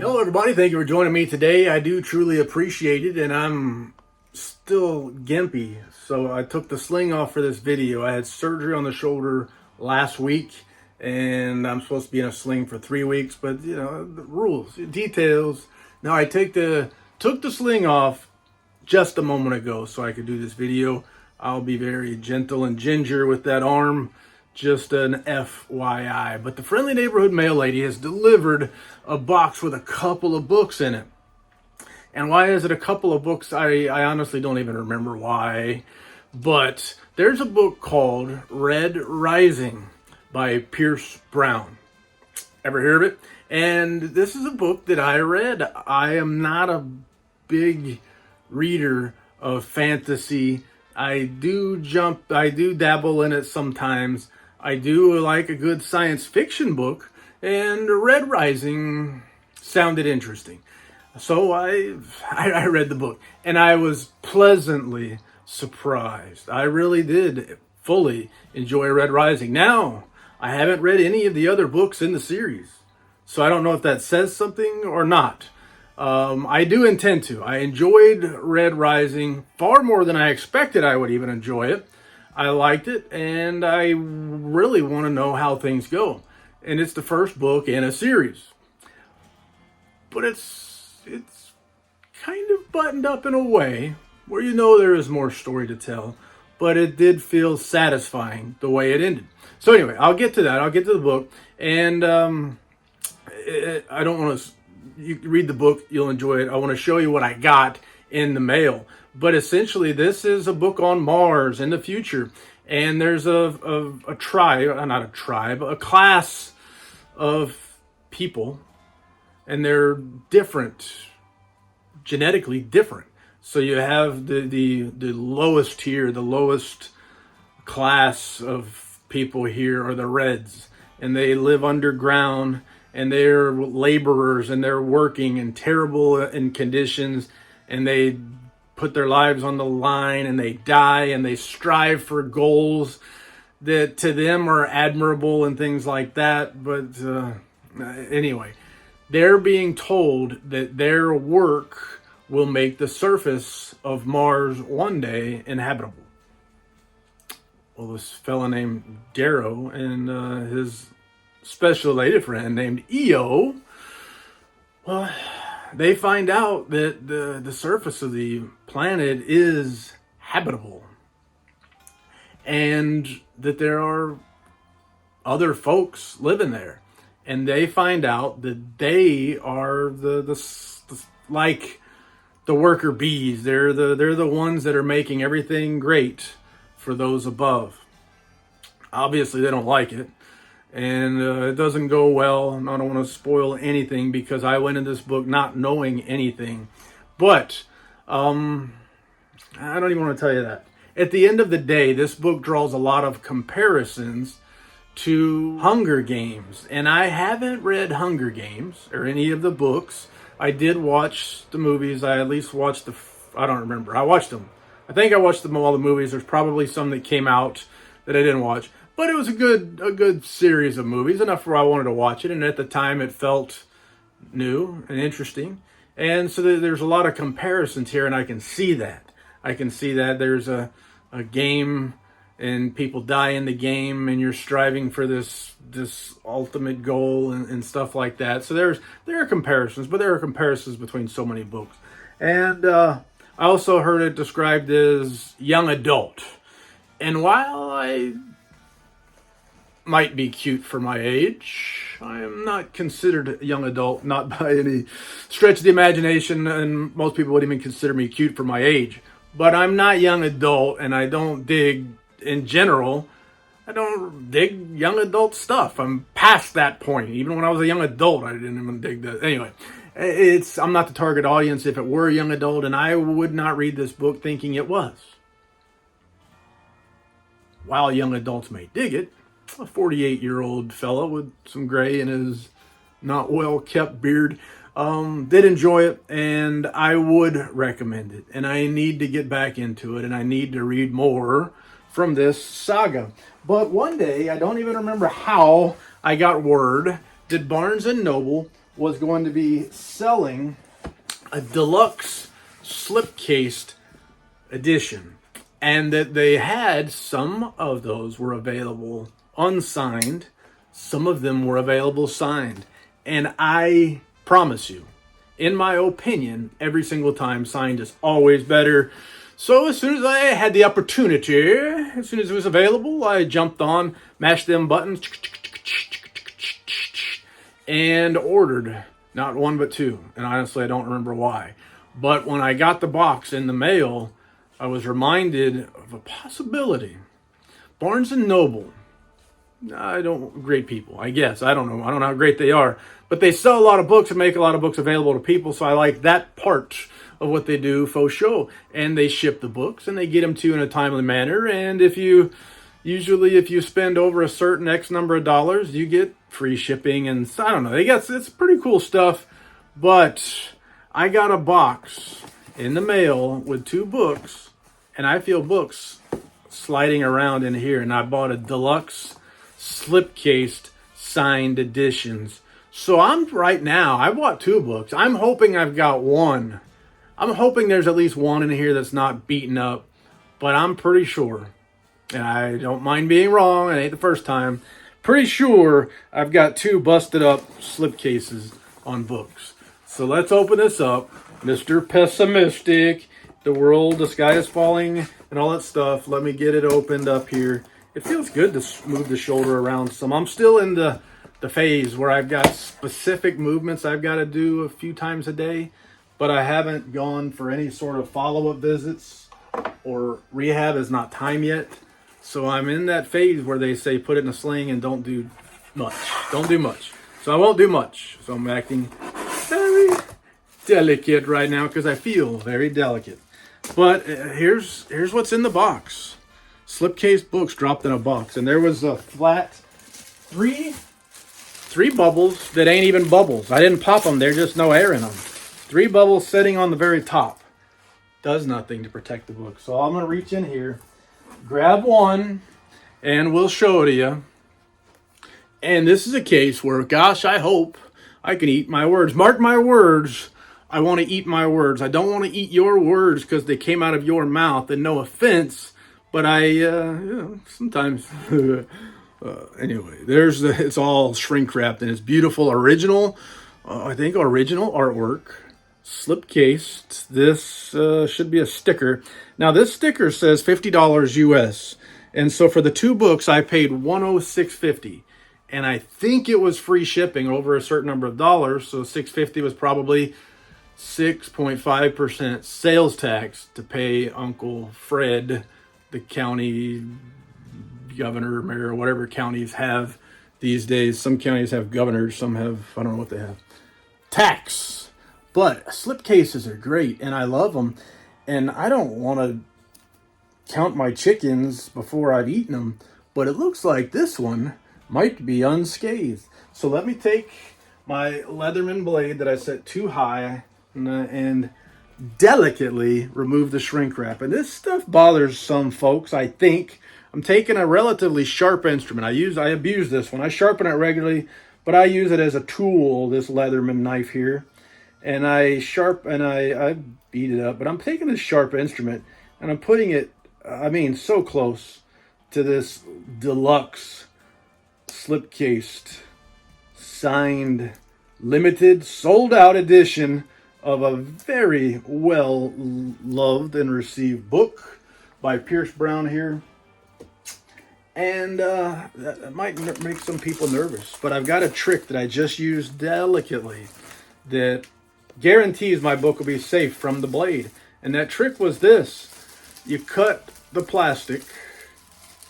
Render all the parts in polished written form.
Hello everybody, thank you for joining me today. I do truly appreciate it, and I'm still gimpy. So I took the sling off for this video. I had surgery on the shoulder last week, and I'm supposed to be in a sling for 3 weeks, but you know, the rules, details. Now I took the sling off just a moment ago so I could do this video. I'll be very gentle and ginger with that arm. Just an FYI. But the friendly neighborhood mail lady has delivered a box with a couple of books in it. And why is it a couple of books? I honestly don't even remember why. But there's a book called Red Rising by Pierce Brown. Ever hear of it? And this is a book that I read. I am not a big reader of fantasy. I do dabble in it sometimes. I do like a good science fiction book, and Red Rising sounded interesting. So I read the book, and I was pleasantly surprised. I really did fully enjoy Red Rising. Now, I haven't read any of the other books in the series, so I don't know if that says something or not. I do intend to. I enjoyed Red Rising far more than I expected I would even enjoy it. I liked it, and I really want to know how things go. And it's the first book in a series. But it's kind of buttoned up in a way where you know there is more story to tell. But it did feel satisfying the way it ended. So anyway, I'll get to that. I'll get to the book. And I don't want to... You can read the book, you'll enjoy it. I want to show you what I got in the mail. But essentially, this is a book on Mars in the future. And there's a class of people. And they're different, genetically different. So you have the lowest tier, the lowest class of people here are the Reds. And they live underground. And they're laborers, and they're working in terrible conditions, and they put their lives on the line, and they die, and they strive for goals that to them are admirable and things like that. But anyway, they're being told that their work will make the surface of Mars one day inhabitable. Well, this fella named Darrow and his special lady friend named EO, well, they find out that the surface of the planet is habitable, and that there are other folks living there, and they find out that they are the like the worker bees. They're the ones that are making everything great for those above. Obviously, they don't like it. And it doesn't go well. And I don't want to spoil anything because I went in this book not knowing anything. But I don't even want to tell you that. At the end of the day, this book draws a lot of comparisons to Hunger Games. And I haven't read Hunger Games or any of the books. I did watch the movies. I at least watched I don't remember. I watched them. I think I watched them all the movies. There's probably some that came out that I didn't watch. But it was a good series of movies, enough where I wanted to watch it. And at the time, it felt new and interesting. And so there's a lot of comparisons here, and I can see that. I can see that there's a game, and people die in the game, and you're striving for this ultimate goal and stuff like that. So there are comparisons, but there are comparisons between so many books. And I also heard it described as young adult. And while I might be cute for my age, I am not considered a young adult, not by any stretch of the imagination, and most people wouldn't even consider me cute for my age. But I'm not young adult, and I don't dig, in general, I don't dig young adult stuff. I'm past that point. Even when I was a young adult, I didn't even dig that. Anyway, I'm not the target audience if it were a young adult, and I would not read this book thinking it was. While young adults may dig it, a 48-year-old fella with some gray in his not well-kept beard did enjoy it, and I would recommend it. And I need to get back into it, and I need to read more from this saga. But one day, I don't even remember how I got word that Barnes & Noble was going to be selling a deluxe slipcased edition, and that they had some of those were available unsigned, some of them were available signed. And I promise you, in my opinion, every single time signed is always better. So as soon as I had the opportunity, as soon as it was available, I jumped on, mashed them buttons, and ordered not one but two. And honestly, I don't remember why. But when I got the box in the mail, I was reminded of a possibility. Barnes & Noble, great people, I guess. I don't know how great they are. But they sell a lot of books and make a lot of books available to people. So I like that part of what they do for show. And they ship the books and they get them to you in a timely manner. And if you spend over a certain X number of dollars, you get free shipping. And I don't know, it's pretty cool stuff. But I got a box in the mail with two books, and I feel books sliding around in here. And I bought a deluxe slipcased signed editions. So I bought two books. I'm hoping I've got one. I'm hoping there's at least one in here that's not beaten up, but I'm pretty sure, and I don't mind being wrong, it ain't the first time, pretty sure I've got two busted up slipcases on books. So let's open this up. Mr. Pessimistic, the sky is falling, and all that stuff. Let me get it opened up here. It feels good to move the shoulder around some. I'm still in the phase where I've got specific movements I've got to do a few times a day, but I haven't gone for any sort of follow-up visits, or rehab is not time yet. So I'm in that phase where they say put it in a sling and don't do much. Don't do much. So I won't do much. So I'm acting very delicate right now because I feel very delicate. But here's what's in the box. Slipcase books dropped in a box, and there was a flat three bubbles that ain't even bubbles. I didn't pop them. There's just no air in them. 3 bubbles sitting on the very top. Does nothing to protect the book. So I'm going to reach in here, grab one, and we'll show it to you. And this is a case where, gosh, I hope I can eat my words. Mark my words. I want to eat my words. I don't want to eat your words because they came out of your mouth. And no offense, but sometimes... anyway, it's all shrink wrapped and it's beautiful original artwork, slipcased. This should be a sticker. Now this sticker says $50 US, and so for the two books I paid $106.50, and I think it was free shipping over a certain number of dollars. So $6.50 was probably 6.5% sales tax to pay Uncle Fred, the county governor, mayor, whatever counties have these days. Some counties have governors, some have, I don't know what they have, tax. But slipcases are great, and I love them. And I don't want to count my chickens before I've eaten them, but it looks like this one might be unscathed. So let me take my Leatherman blade that I set too high and delicately remove the shrink wrap. And this stuff bothers some folks, I think. I'm taking a relatively sharp instrument. I abuse this one. I sharpen it regularly, but I use it as a tool, this Leatherman knife here. And I beat it up, but I'm taking this sharp instrument and I'm putting it, so close to this deluxe slipcased, signed, limited, sold out edition of a very well loved and received book by Pierce Brown here. And that might make some people nervous. But I've got a trick that I just used delicately that guarantees my book will be safe from the blade. And that trick was this. You cut the plastic,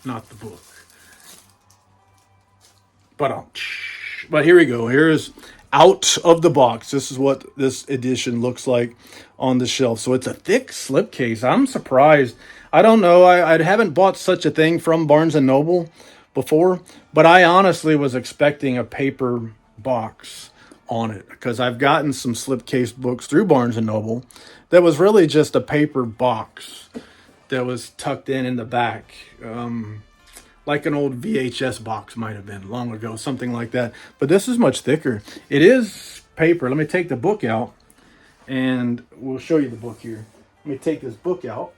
not the book. But here we go. Here's out of the box. This is what this edition looks like on the shelf. So it's a thick slipcase. I'm surprised. I don't know. I haven't bought such a thing from Barnes & Noble before, but I honestly was expecting a paper box on it because I've gotten some slipcase books through Barnes & Noble that was really just a paper box that was tucked in the back. like an old VHS box might have been long ago, something like that. But this is much thicker. It is paper. Let me take the book out and we'll show you the book here. Let me take this book out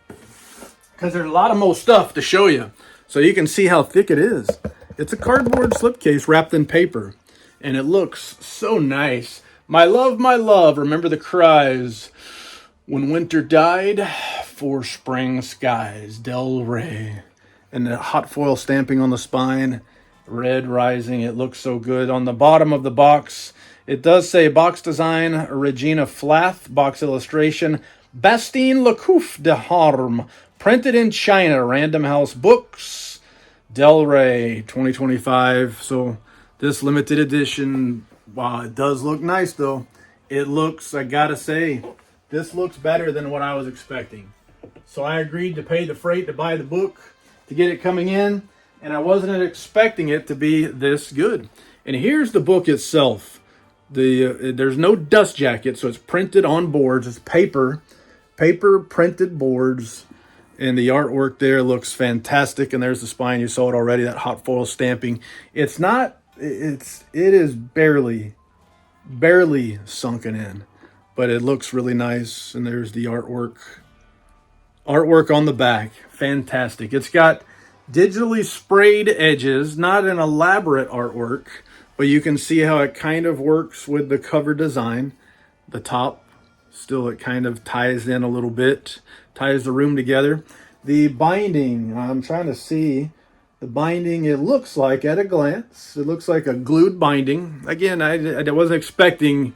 because there's a lot of more stuff to show you so you can see how thick it is. It's a cardboard slipcase wrapped in paper and it looks so nice. My love, remember the cries when winter died for spring skies. Del Rey. And the hot foil stamping on the spine, red rising. It looks so good. On the bottom of the box, it does say box design, Regina Flath, box illustration, Bastien Lecouf de Harme, printed in China, Random House Books, Del Rey, 2025. So this limited edition, wow, it does look nice though. It looks, I gotta say, this looks better than what I was expecting. So I agreed to pay the freight to buy the book, to get it coming in, and I wasn't expecting it to be this good. And here's the book itself. There's no dust jacket, so it's printed on boards. It's paper printed boards, and the artwork there looks fantastic. And there's the spine. You saw it already, that hot foil stamping. It is barely sunken in, but it looks really nice. And there's the artwork on the back. Fantastic. It's got digitally sprayed edges, not an elaborate artwork, but you can see how it kind of works with the cover design. The top, still it kind of ties in a little bit, ties the room together. The binding, I'm trying to see the binding. It looks like, at a glance, it looks like a glued binding. Again, I wasn't expecting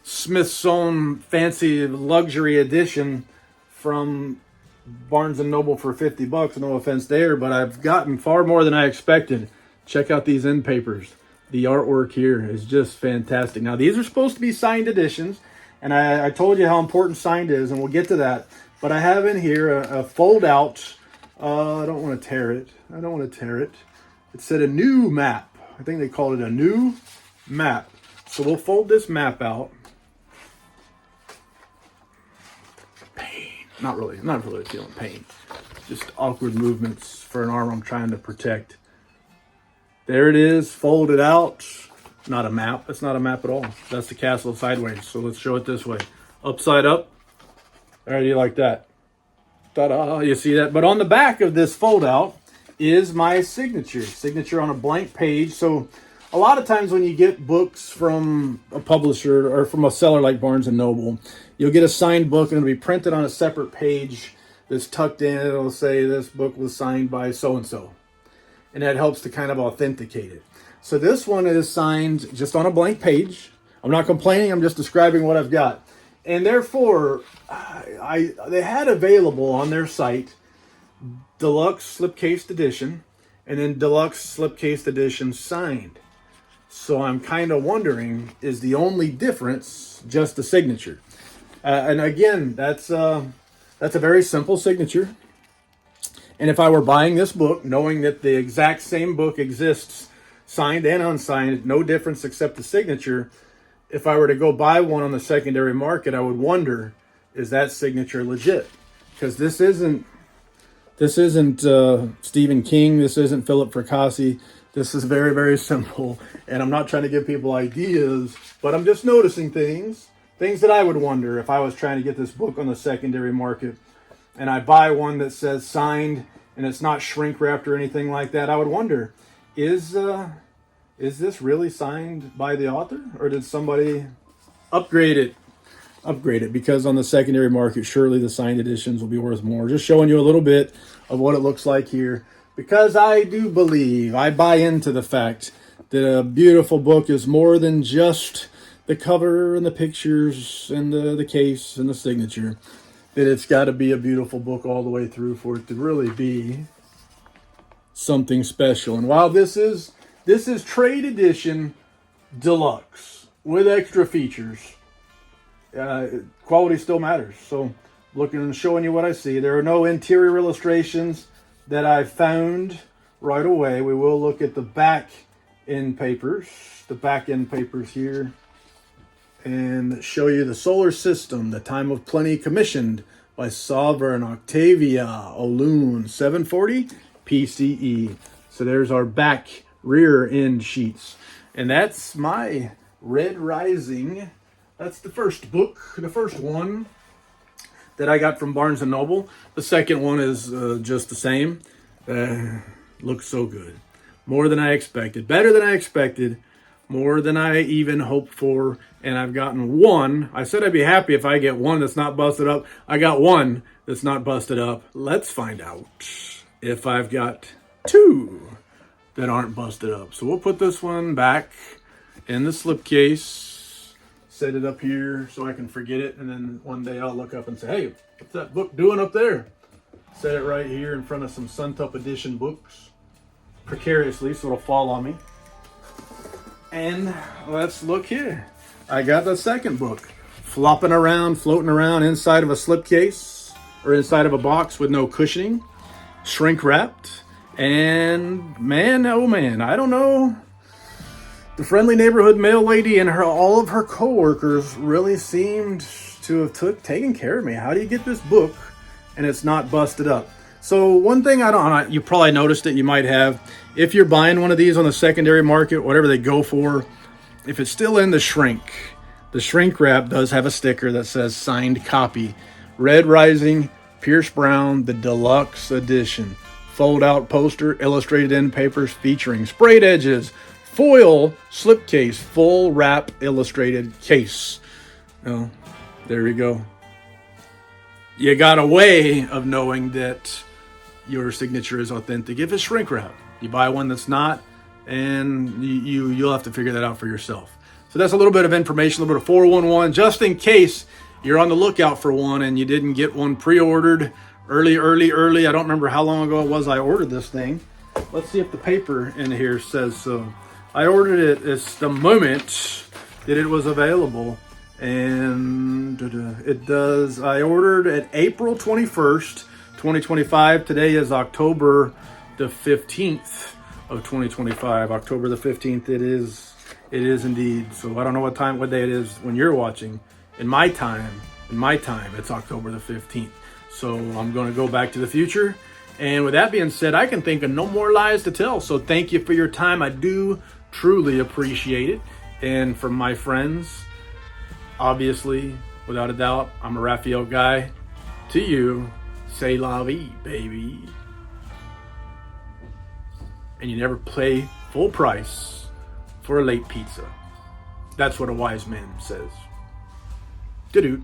Smith's own fancy luxury edition from Barnes & Noble for 50 bucks. No offense there, but I've gotten far more than I expected. Check out these end papers. The artwork here is just fantastic. Now, these are supposed to be signed editions, and I told you how important signed is, and we'll get to that. But I have in here a fold-out. I don't want to tear it. It said a new map. I think they called it a new map. So we'll fold this map out. Not really feeling pain. Just awkward movements for an arm I'm trying to protect. There it is, folded out. Not a map. It's not a map at all. That's the castle sideways. So let's show it this way. Upside up. How do you like that? Ta-da! You see that? But on the back of this fold out is my signature on a blank page. So a lot of times when you get books from a publisher or from a seller like Barnes & Noble, you'll get a signed book and it'll be printed on a separate page that's tucked in. It'll say this book was signed by so-and-so. And that helps to kind of authenticate it. So this one is signed just on a blank page. I'm not complaining. I'm just describing what I've got. And therefore, they had available on their site Deluxe Slipcased Edition and then Deluxe Slipcased Edition signed. So I'm kind of wondering, is the only difference just the signature? And again, that's a very simple signature. And if I were buying this book, knowing that the exact same book exists, signed and unsigned, no difference except the signature, if I were to go buy one on the secondary market, I would wonder, is that signature legit? Because this isn't Stephen King. This isn't Philip Fracassi. This is very, very simple. And I'm not trying to give people ideas, but I'm just noticing things that I would wonder if I was trying to get this book on the secondary market. And I buy one that says signed and it's not shrink wrapped or anything like that. I would wonder, is this really signed by the author, or did somebody upgrade it? Because on the secondary market, surely the signed editions will be worth more. Just showing you a little bit of what it looks like here, because I do believe, I buy into the fact that a beautiful book is more than just the cover and the pictures and the case and the signature. That it's got to be a beautiful book all the way through for it to really be something special. And while this is trade edition deluxe with extra features, quality still matters. So looking and showing you what I see. There are no interior illustrations that I found right away. We will look at the back end papers here, and show you the solar system, the time of plenty, commissioned by Sovereign Octavia O'Loon, 740 PCE. So there's our back rear end sheets. And that's my Red Rising. That's the first book, the first one that I got from Barnes & Noble. The second one is just the same. Looks so good. More than I expected. Better than I expected. More than I even hoped for. And I've gotten one. I said I'd be happy if I get one that's not busted up. I got one that's not busted up. Let's find out if I've got two that aren't busted up. So we'll put this one back in the slipcase. Set it up here so I can forget it. And then one day I'll look up and say, hey, what's that book doing up there? Set it right here in front of some Suntup edition books. Precariously, so it'll fall on me. And let's look here. I got the second book flopping around, floating around inside of a slipcase or inside of a box with no cushioning, shrink wrapped. And man, oh man, I don't know. The friendly neighborhood mail lady and all of her coworkers really seemed to have taken care of me. How do you get this book and it's not busted up? So one thing you probably noticed it, you might have, if you're buying one of these on the secondary market, whatever they go for, if it's still in the shrink wrap does have a sticker that says signed copy. Red Rising, Pierce Brown, the deluxe edition. Fold out poster, illustrated end papers featuring sprayed edges, foil slipcase, full wrap illustrated case. Oh, there you go. You got a way of knowing that your signature is authentic if it's shrink wrap. You buy one that's not, and you'll have to figure that out for yourself. So that's a little bit of information, a little bit of 411, just in case you're on the lookout for one and you didn't get one pre-ordered early. I don't remember how long ago it was I ordered this thing. Let's see if the paper in here says so. I ordered it as the moment that it was available. And it does. I ordered it April 21st, 2025. Today is October the 15th of 2025. October the 15th it is indeed. So I don't know what day it is when you're watching. In my time, it's October the 15th. So I'm going to go back to the future. And with that being said, I can think of no more lies to tell. So thank you for your time. I do truly appreciate it. And from my friends, obviously, without a doubt, I'm a Raphael guy. To you, say la vie, baby. And you never pay full price for a late pizza. That's what a wise man says. Doo-doo.